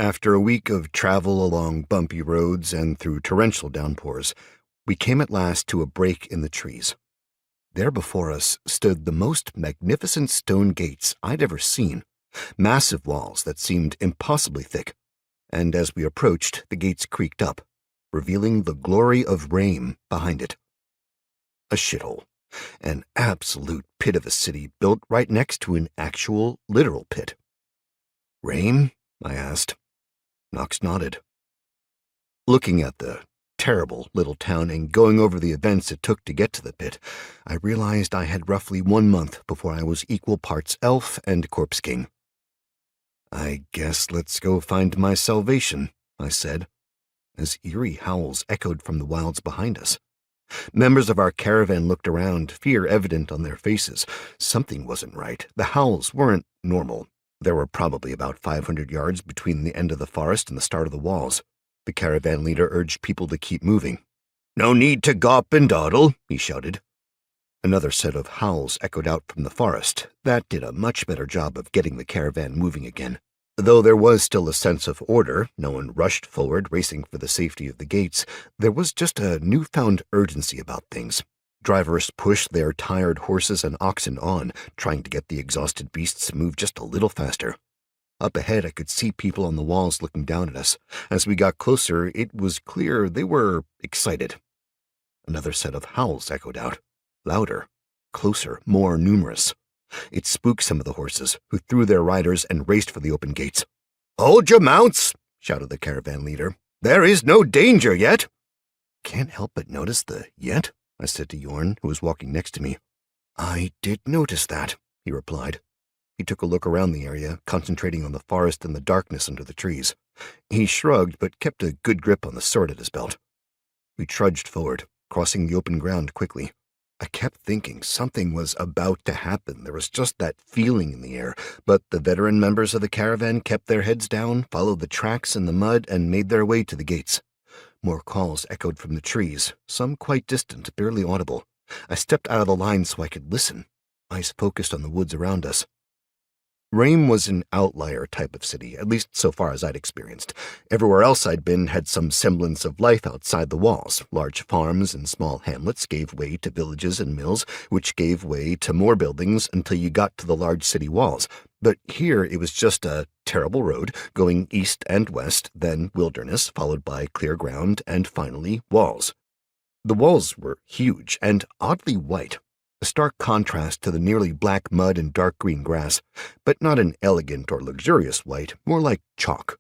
After a week of travel along bumpy roads and through torrential downpours, we came at last to a break in the trees. There before us stood the most magnificent stone gates I'd ever seen, massive walls that seemed impossibly thick, and as we approached, the gates creaked up, revealing the glory of Rame behind it. A shithole, an absolute pit of a city built right next to an actual, literal pit. "Rame?" I asked. Knox nodded. Looking at the terrible little town and going over the events it took to get to the pit, I realized I had roughly 1 month before I was equal parts elf and corpse king. "I guess let's go find my salvation," I said, as eerie howls echoed from the wilds behind us. Members of our caravan looked around, fear evident on their faces. Something wasn't right. The howls weren't normal. There were probably about 500 yards between the end of the forest and the start of the walls. The caravan leader urged people to keep moving. "No need to gawp and dawdle," he shouted. Another set of howls echoed out from the forest. That did a much better job of getting the caravan moving again. Though there was still a sense of order, no one rushed forward, racing for the safety of the gates, there was just a newfound urgency about things. Drivers pushed their tired horses and oxen on, trying to get the exhausted beasts to move just a little faster. Up ahead, I could see people on the walls looking down at us. As we got closer, it was clear they were excited. Another set of howls echoed out, louder, closer, more numerous. It spooked some of the horses, who threw their riders and raced for the open gates. "Hold your mounts!" shouted the caravan leader. "There is no danger yet." "Can't help but notice the yet," I said to Yorn, who was walking next to me. "I did notice that," he replied. He took a look around the area, concentrating on the forest and the darkness under the trees. He shrugged, but kept a good grip on the sword at his belt. We trudged forward, crossing the open ground quickly. I kept thinking something was about to happen. There was just that feeling in the air, but the veteran members of the caravan kept their heads down, followed the tracks in the mud, and made their way to the gates. More calls echoed from the trees, some quite distant, barely audible. I stepped out of the line so I could listen, eyes focused on the woods around us. Rame was an outlier type of city, at least so far as I'd experienced. Everywhere else I'd been had some semblance of life outside the walls. Large farms and small hamlets gave way to villages and mills, which gave way to more buildings until you got to the large city walls. But here it was just a terrible road going east and west, then wilderness, followed by clear ground, and finally walls. The walls were huge and oddly white, a stark contrast to the nearly black mud and dark green grass, but not an elegant or luxurious white, more like chalk.